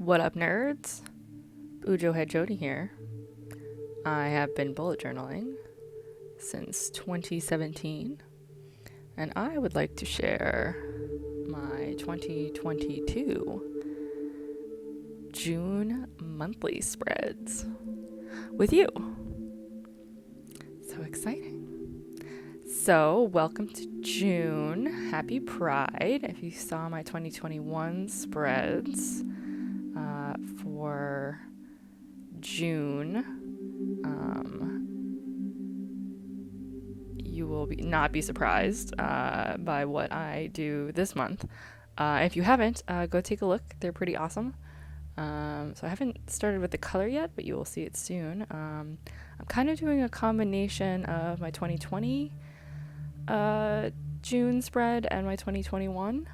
What up, nerds? Bujo Head Jody here. I have been bullet journaling since 2017, and I would like to share my 2022 June monthly spreads with you. So exciting. So, welcome to June. Happy Pride. If you saw my 2021 spreads for June, you will not be surprised by what I do this month. If you haven't, go take a look. They're pretty awesome. So I haven't started with the color yet, but you will see it soon. I'm kind of doing a combination of my 2020 June spread and my 2021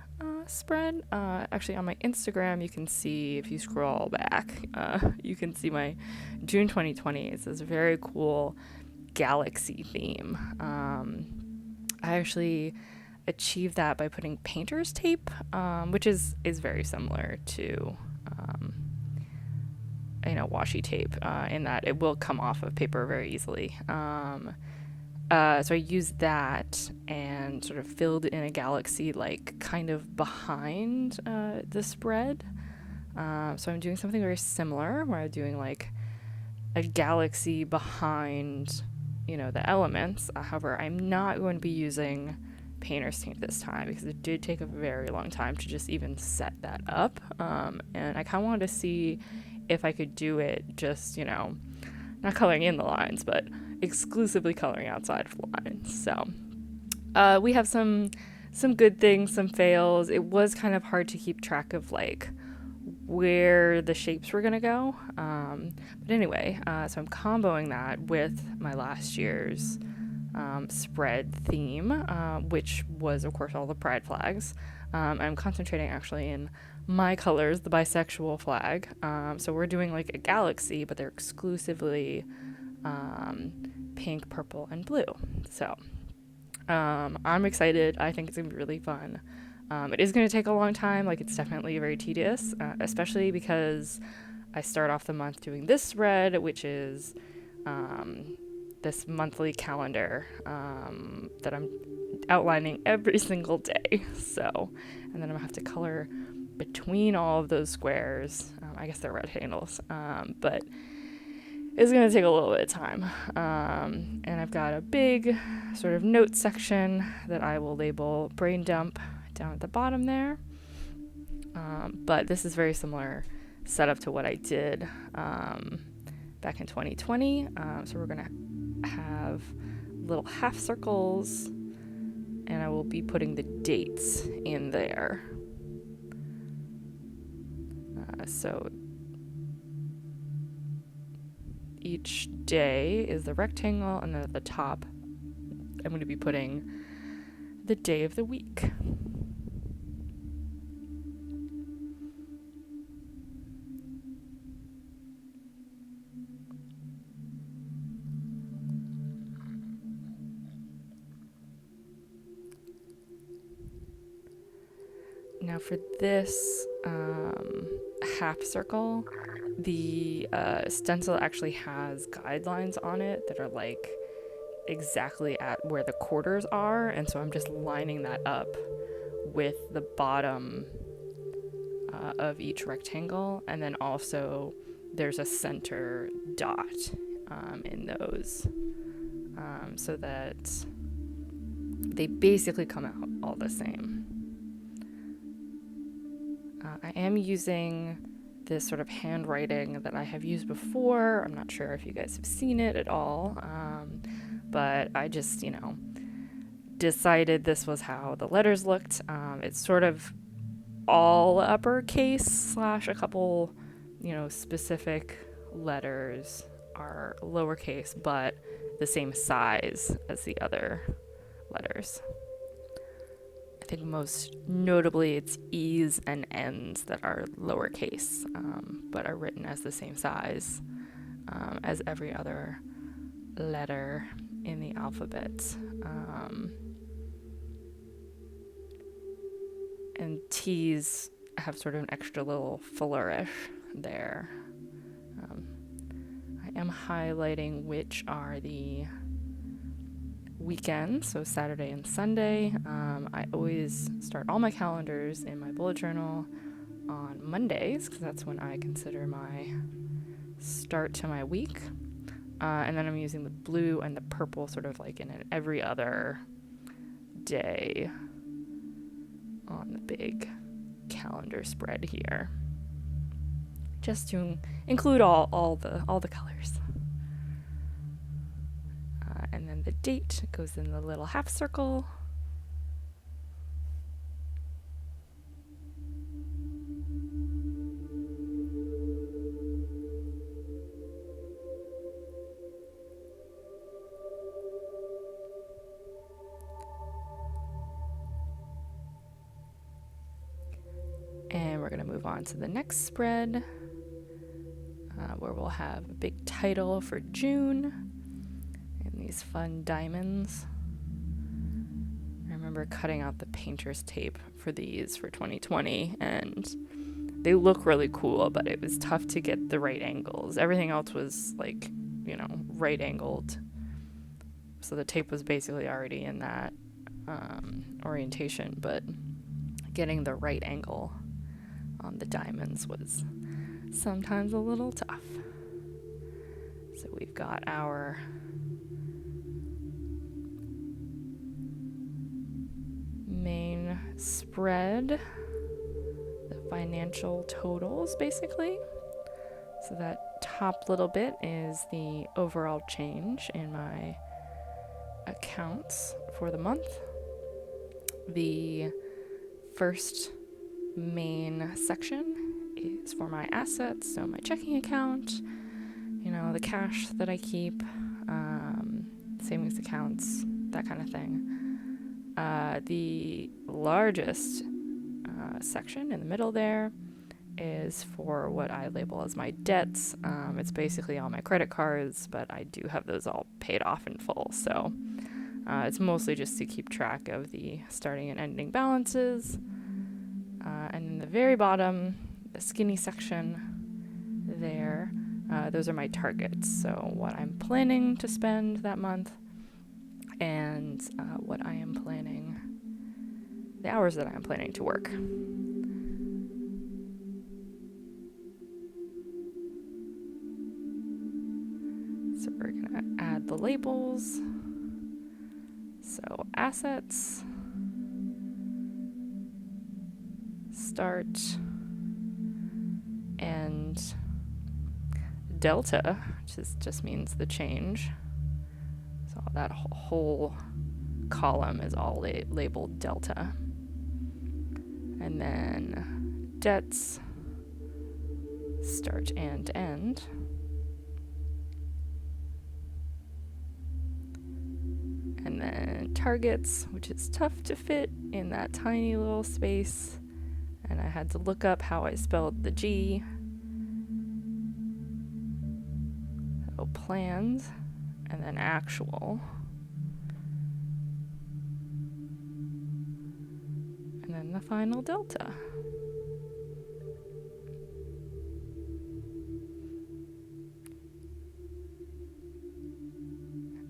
spread. Actually, on my Instagram, you can see, if you scroll back, you can see my June 2020. It's this very cool galaxy theme. I actually achieved that by putting painter's tape, which is very similar to washi tape, in that it will come off of paper very easily. So I used that and sort of filled in a galaxy like kind of behind the spread. So I'm doing something very similar where I'm doing like a galaxy behind, the elements. However, I'm not going to be using painter's tape this time because it did take a very long time to just even set that up. And I kind of wanted to see if I could do it just, not coloring in the lines, but exclusively coloring outside of the lines. So we have some good things, some fails. It was kind of hard to keep track of like where the shapes were gonna go. But anyway, so I'm comboing that with my last year's spread theme, which was of course all the pride flags. I'm concentrating actually in my colors, the bisexual flag. So we're doing like a galaxy, but they're exclusively pink, purple, and blue. So I'm excited. I think it's gonna be really fun. It is going to take a long time. Like, it's definitely very tedious, especially because I start off the month doing this spread, which is this monthly calendar that I'm outlining every single day. So, and then I'm going to have to color between all of those squares. I guess they're rectangles, but it's going to take a little bit of time. And I've got a big sort of note section that I will label brain dump down at the bottom there. But this is very similar setup to what I did back in 2020. So we're going to have little half circles, and I will be putting the dates in there. So each day is the rectangle, and then at the top I'm going to be putting the day of the week. Now for this half circle, the stencil actually has guidelines on it that are like exactly at where the quarters are, and so I'm just lining that up with the bottom of each rectangle, and then also there's a center dot in those, so that they basically come out all the same. I am using this sort of handwriting that I have used before. I'm not sure if you guys have seen it at all, but I just, decided this was how the letters looked. It's sort of all uppercase slash a couple, specific letters are lowercase, but the same size as the other letters. I think most notably it's E's and N's that are lowercase, but are written as the same size as every other letter in the alphabet. And T's have sort of an extra little flourish. there. I am highlighting which are the weekends, so Saturday and Sunday. I always start all my calendars in my bullet journal on Mondays, because that's when I consider my start to my week. And then I'm using the blue and the purple sort of like in an every other day on the big calendar spread here, just to include all the colors. And then the date goes in the little half circle. And we're going to move on to the next spread, where we'll have a big title for June and these fun diamonds. I remember cutting out the painter's tape for these for 2020, and they look really cool, but it was tough to get the right angles. Everything else was like, right angled. So the tape was basically already in that orientation, but getting the right angle on the diamonds was sometimes a little tough. So we've got our main spread, the financial totals basically. So that top little bit is the overall change in my accounts for the month. The first main section is for my assets, so my checking account, the cash that I keep, savings accounts, that kind of thing. The largest section in the middle there is for what I label as my debts. It's basically all my credit cards, but I do have those all paid off in full, so it's mostly just to keep track of the starting and ending balances. And in the very bottom, the skinny section there, those are my targets. So what I'm planning to spend that month, and what I am planning, the hours that I am planning to work. So we're gonna add the labels. So assets, start, and delta, which just means the change. So that whole column is all labeled delta. And then debts, start and end. And then targets, which is tough to fit in that tiny little space. And I had to look up how I spelled the G. So planned, and then actual. And then the final delta.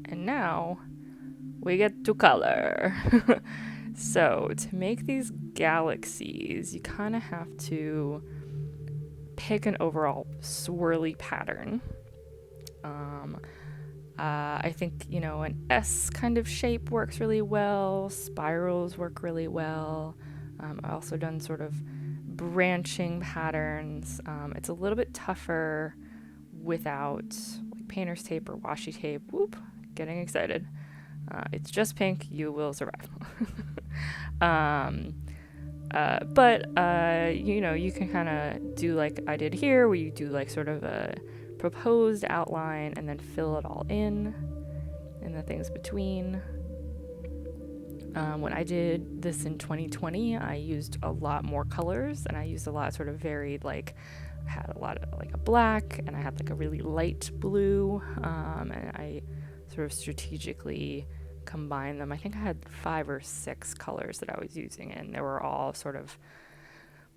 And now we get to color. So to make these galaxies, you kind of have to pick an overall swirly pattern. I think, an S kind of shape works really well. Spirals work really well. I've also done sort of branching patterns. It's a little bit tougher without like painter's tape or washi tape. Whoop, getting excited. It's just pink. You will survive. But you can kind of do like I did here, where you do like sort of a proposed outline and then fill it all in the things between. When I did this in 2020, I used a lot more colors, and I used a lot sort of varied, like I had a lot of like a black, and I had like a really light blue, and I sort of strategically combine them. I think I had 5 or 6 colors that I was using, and they were all sort of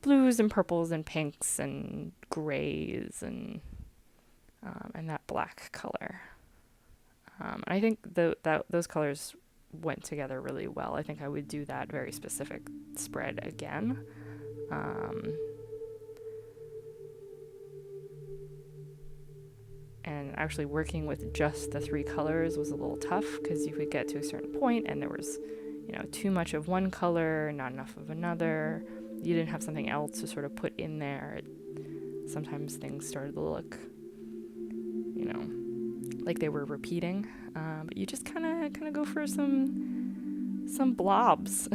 blues and purples and pinks and grays and that black color. And I think that those colors went together really well. I think I would do that very specific spread again. And actually working with just the three colors was a little tough because you could get to a certain point and there was, too much of one color, not enough of another. You didn't have something else to sort of put in there. Sometimes things started to look, like they were repeating. But you just kind of go for some blobs.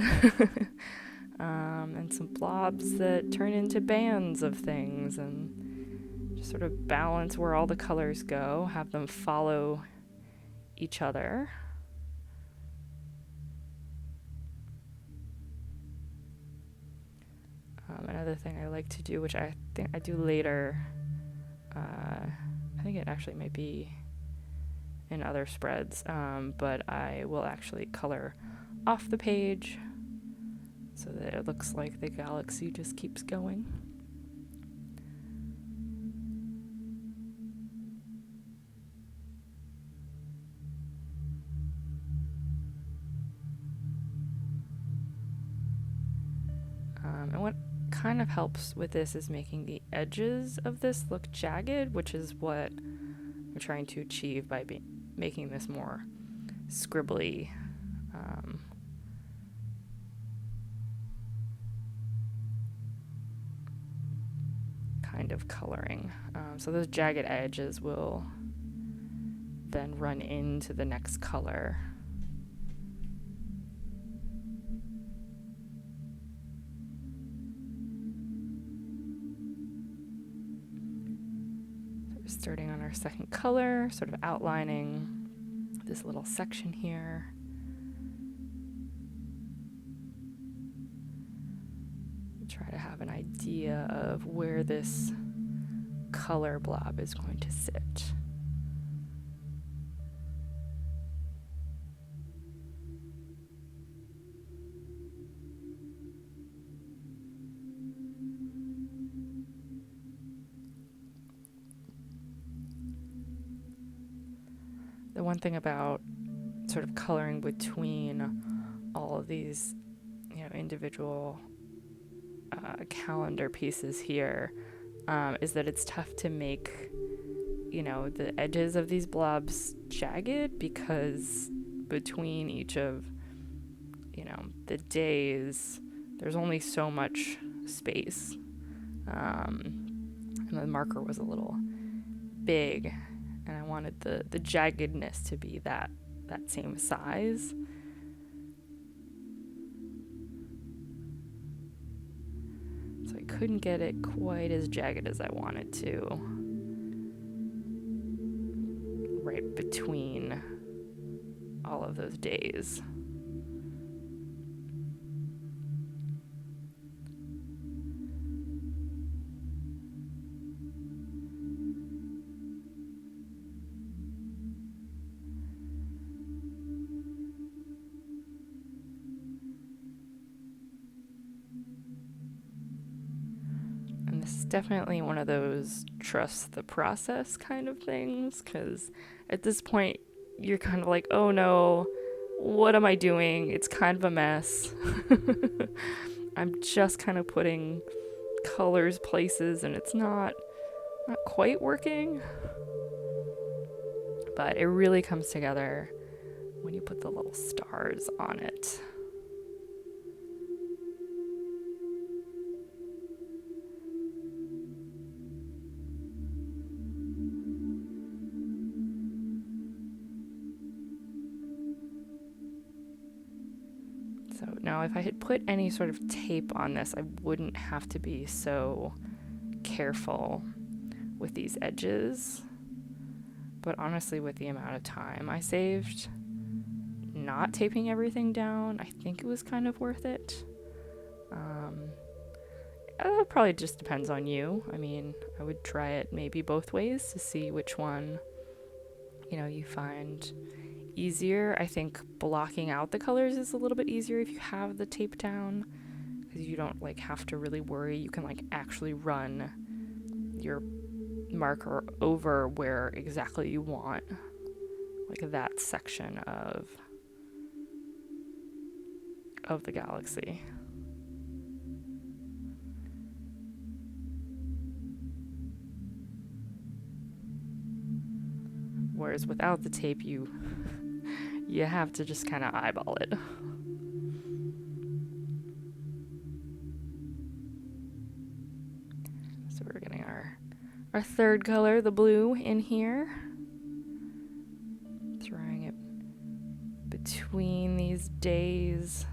And some blobs that turn into bands of things, and just sort of balance where all the colors go, have them follow each other. Another thing I like to do, which I think I do later, I think it actually might be in other spreads, but I will actually color off the page so that it looks like the galaxy just keeps going. And what kind of helps with this is making the edges of this look jagged, which is what I'm trying to achieve by making this more scribbly. Kind of coloring. So those jagged edges will then run into the next color. So we're starting on our second color, sort of outlining this little section here. Try to have an idea of where this color blob is going to sit. The one thing about sort of coloring between all of these, individual calendar pieces here is that it's tough to make, the edges of these blobs jagged, because between each of, the days, there's only so much space. And the marker was a little big, and I wanted the jaggedness to be that same size. So I couldn't get it quite as jagged as I wanted to, right between all of those days. It's definitely one of those trust the process kind of things, because at this point you're kind of like, oh no, what am I doing? It's kind of a mess. I'm just kind of putting colors places and it's not quite working. But it really comes together when you put the little stars on it. So now if I had put any sort of tape on this, I wouldn't have to be so careful with these edges. But honestly, with the amount of time I saved not taping everything down, I think it was kind of worth it. It probably just depends on you. I mean, I would try it maybe both ways to see which one, you find easier. I think blocking out the colors is a little bit easier if you have the tape down, because because you don't like have to really worry. You can like actually run your marker over where exactly you want, like that section of the galaxy. Whereas without the tape, you have to just kind of eyeball it. So we're getting our third color, the blue, in here. Throwing it between these days.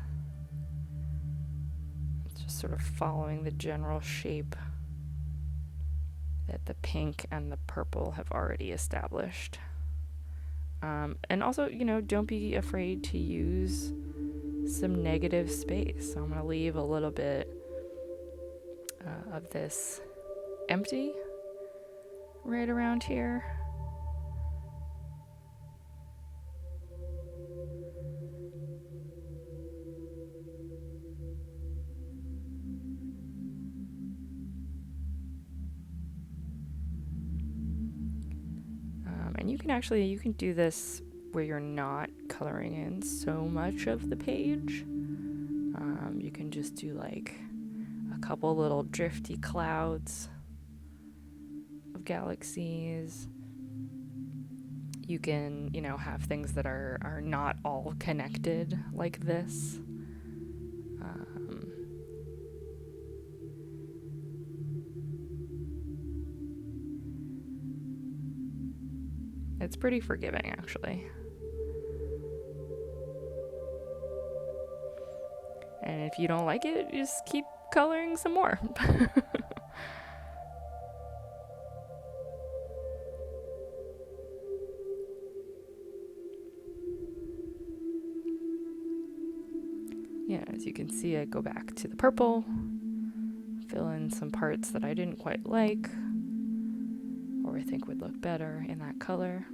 Just sort of following the general shape that the pink and the purple have already established. And also, don't be afraid to use some negative space. So I'm going to leave a little bit of this empty right around here. And you can do this where you're not coloring in so much of the page. You can just do like a couple little drifty clouds of galaxies. You can, have things that are not all connected like this. It's pretty forgiving, actually. And if you don't like it, just keep coloring some more. Yeah, as you can see, I go back to the purple, fill in some parts that I didn't quite like, or I think would look better in that color.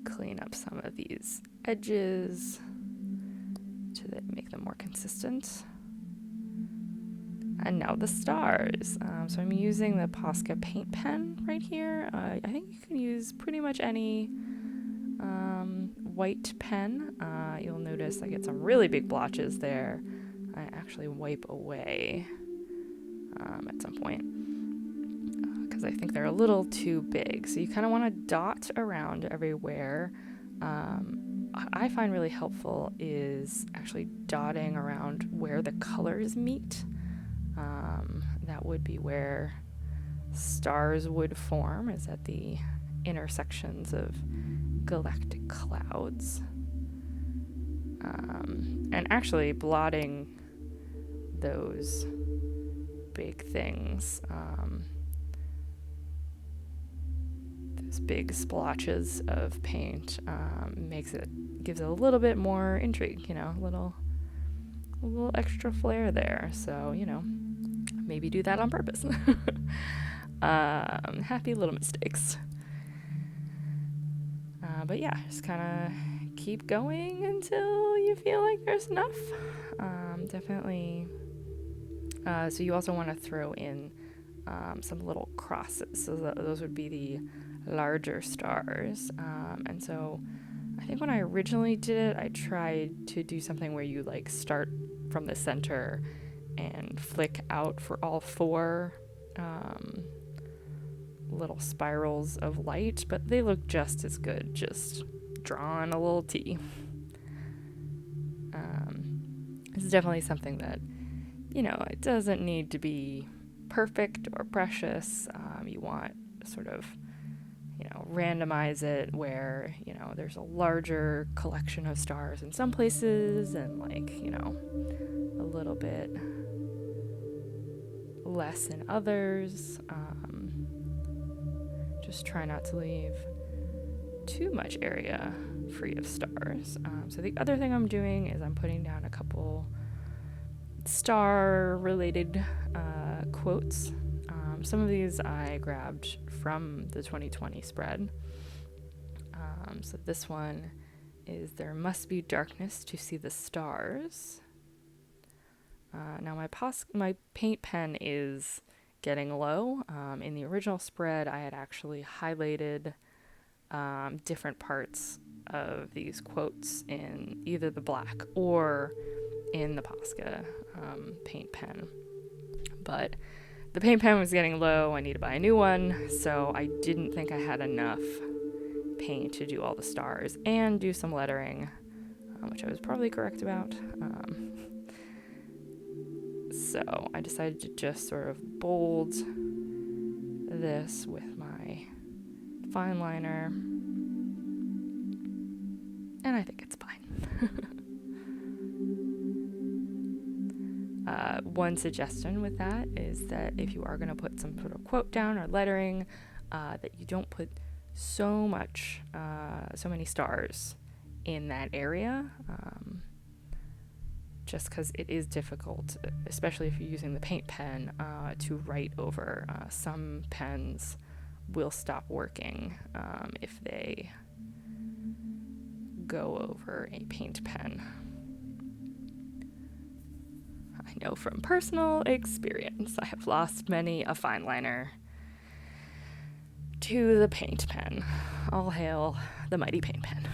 Clean up some of these edges to make them more consistent. And now the stars. So I'm using the Posca paint pen right here. I think you can use pretty much any white pen. You'll notice I get some really big blotches there. I actually wipe away at some point because I think they're a little too big. So you kind of want to dot around everywhere. I find really helpful is actually dotting around where the colors meet. That would be where stars would form, is at the intersections of galactic clouds. And actually blotting those big things, those big splotches of paint, gives it a little bit more intrigue, a little extra flair there. So, maybe do that on purpose. Happy little mistakes. But yeah, just kind of keep going until you feel like there's enough. Definitely. So you also want to throw in some little crosses. So those would be the larger stars. And so I think when I originally did it, I tried to do something where you like start from the center and flick out for all four little spirals of light, but they look just as good, just drawn a little T. It's definitely something that, it doesn't need to be perfect or precious. You want to sort of, randomize it where, there's a larger collection of stars in some places and like, a little bit less in others. Just try not to leave too much area free of stars. So the other thing I'm doing is I'm putting down a couple star-related quotes Some of these I grabbed from the 2020 spread. So this one is There Must Be Darkness to See the Stars. Now my paint pen is getting low. In the original spread, I had actually highlighted different parts of these quotes in either the black or in the Posca paint pen. But the paint pen was getting low. I need to buy a new one, so I didn't think I had enough paint to do all the stars and do some lettering, which I was probably correct about. So I decided to just sort of bold this with my fine liner, and I think it's fine. One suggestion with that is that if you are going to put some sort of quote down or lettering, that you don't put so many stars in that area, just because it is difficult, especially if you're using the paint pen, to write over. Some pens will stop working if they go over a paint pen. I know from personal experience, I have lost many a fine liner to the paint pen. All hail the mighty paint pen.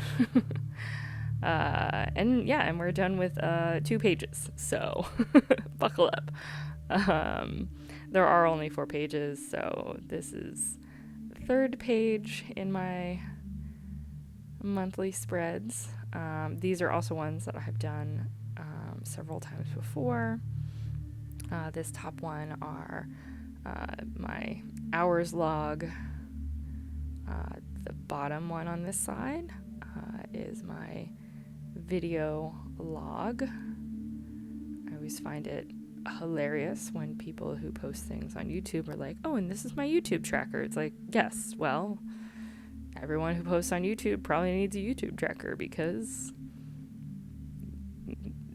And we're done with 2 pages, so buckle up. There are only 4 pages, so this is the 3rd page in my monthly spreads. These are also ones that I have done several times before. This top one are my hours log. The bottom one on this side is my video log. I always find it hilarious when people who post things on YouTube are like, oh, and this is my YouTube tracker. It's like, yes, well, everyone who posts on YouTube probably needs a YouTube tracker because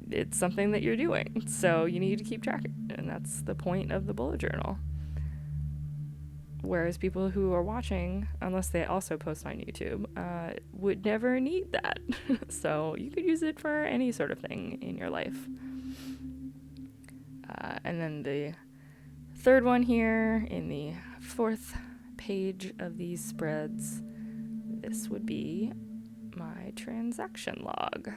it's something that you're doing. So you need to keep track of it, and that's the point of the bullet journal. Whereas people who are watching, unless they also post on YouTube, would never need that. So you could use it for any sort of thing in your life. And then the 3rd one here in the 4th page of these spreads, this would be my transaction log.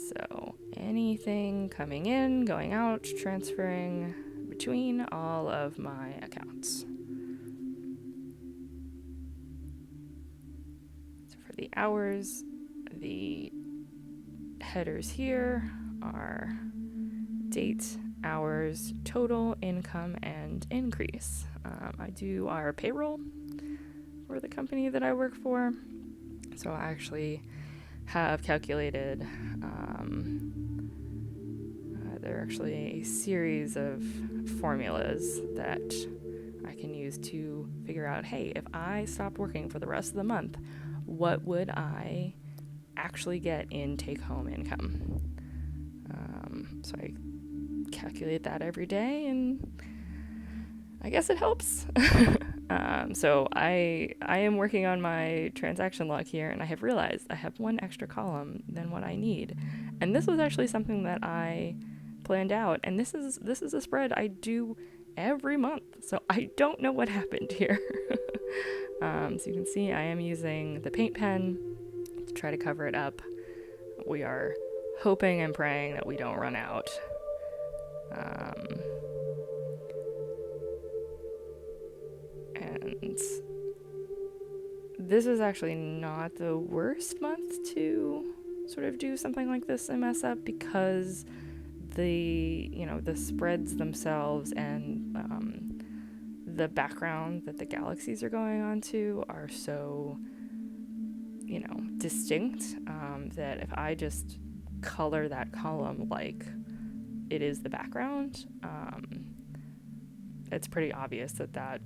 So anything coming in, going out, transferring between all of my accounts. So for the hours, the headers here are date, hours, total, income, and increase. I do our payroll for the company that I work for. So I actually have calculated, there are actually a series of formulas that I can use to figure out, hey, if I stopped working for the rest of the month, what would I actually get in take-home income? So I calculate that every day, and I guess it helps. So I am working on my transaction log here, and I have realized I have one extra column than what I need. And this was actually something that I planned out, and this is a spread I do every month, so I don't know what happened here. So you can see I am using the paint pen to try to cover it up. We are hoping and praying that we don't run out. And this is actually not the worst month to sort of do something like this and mess up, because the spreads themselves and the background that the galaxies are going on to are so distinct that if I just color that column like it is the background, it's pretty obvious that that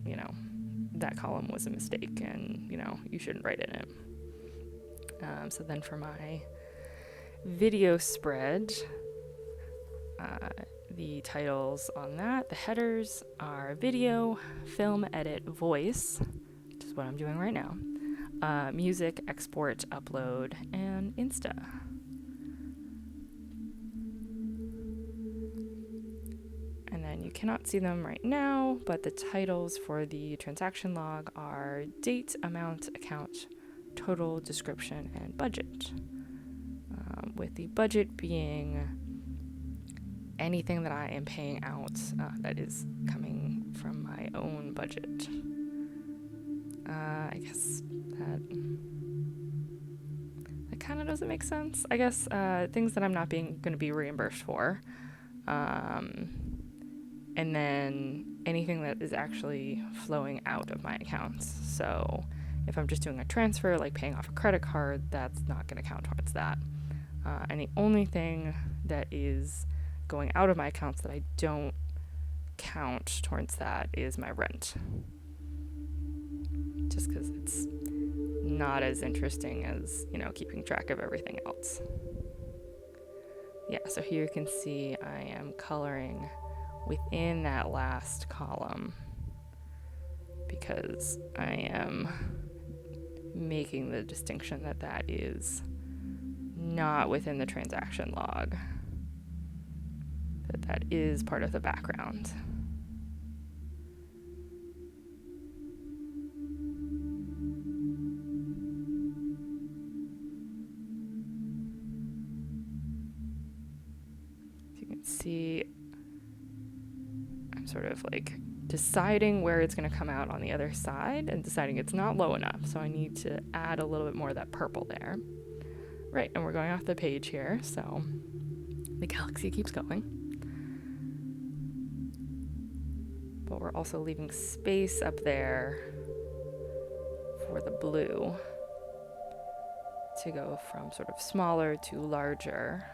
column was a mistake, and you shouldn't write in it. So then for my video spread, the titles on that. The headers are video, film, edit, voice, which is what I'm doing right now, music, export, upload, and Insta. And then you cannot see them right now, but the titles for the transaction log are date, amount, account, total, description, and budget. With the budget being anything that I am paying out that is coming from my own budget. I guess that kind of doesn't make sense. I guess things that I'm not going to be reimbursed for. And then anything that is actually flowing out of my accounts. So if I'm just doing a transfer, like paying off a credit card, that's not going to count towards that. And the only thing that is going out of my accounts that I don't count towards that is my rent. Just because it's not as interesting as, keeping track of everything else. Yeah, so here you can see I am coloring within that last column because I am making the distinction that is not within the transaction log, that is part of the background. As you can see, I'm sort of like deciding where it's going to come out on the other side and deciding it's not low enough, so I need to add a little bit more of that purple there. Right, and we're going off the page here, so the galaxy keeps going. But we're also leaving space up there for the blue to go from sort of smaller to larger.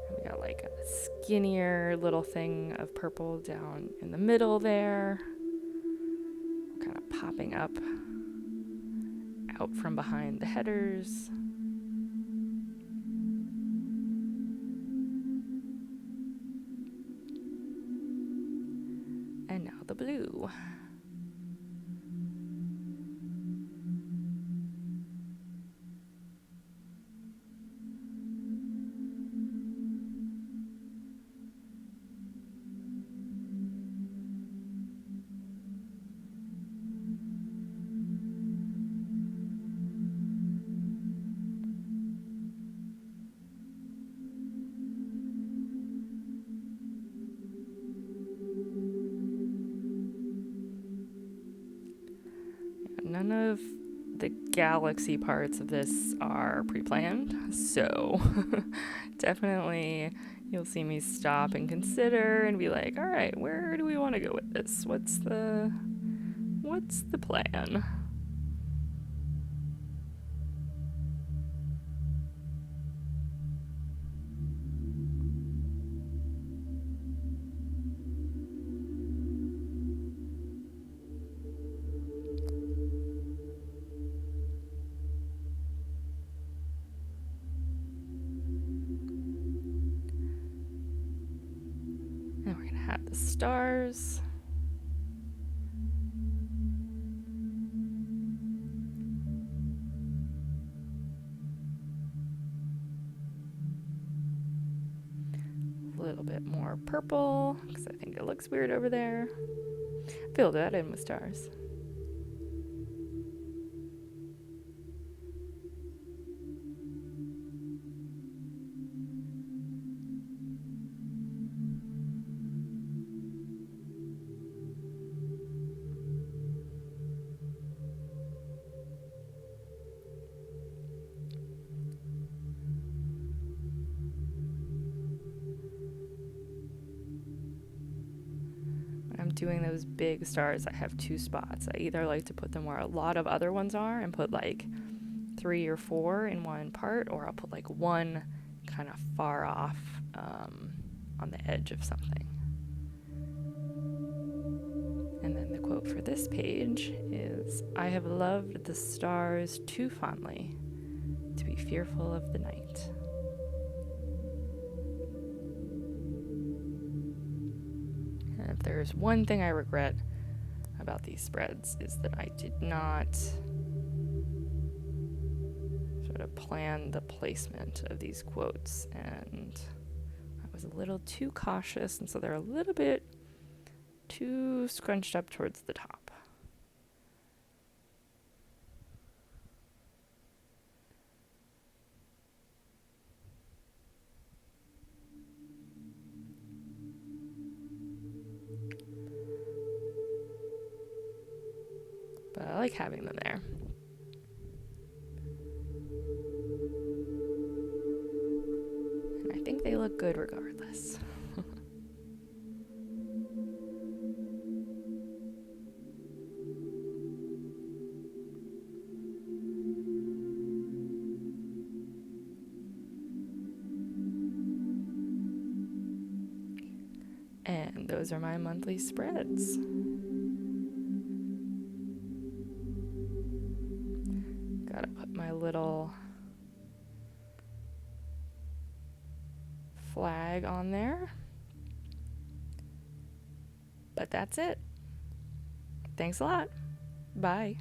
And we got like a skinnier little thing of purple down in the middle there, kind of popping up out from behind the headers. And now the blue. None of the galaxy parts of this are pre-planned, so definitely you'll see me stop and consider and be like, all right, where do we want to go with this? What's the plan? And we're going to have the stars. A little bit more purple, because I think it looks weird over there. Fill that in with stars. I'm doing those big stars, I have two spots. I either like to put them where a lot of other ones are and put like 3 or 4 in one part, or I'll put like one kind of far off on the edge of something. And then the quote for this page is, "I have loved the stars too fondly to be fearful of the night." There's one thing I regret about these spreads is that I did not sort of plan the placement of these quotes, and I was a little too cautious, and so they're a little bit too scrunched up towards the top. But I like having them there. And I think they look good regardless. And those are my monthly spreads. Gotta put my little flag on there. But that's it. Thanks a lot. Bye.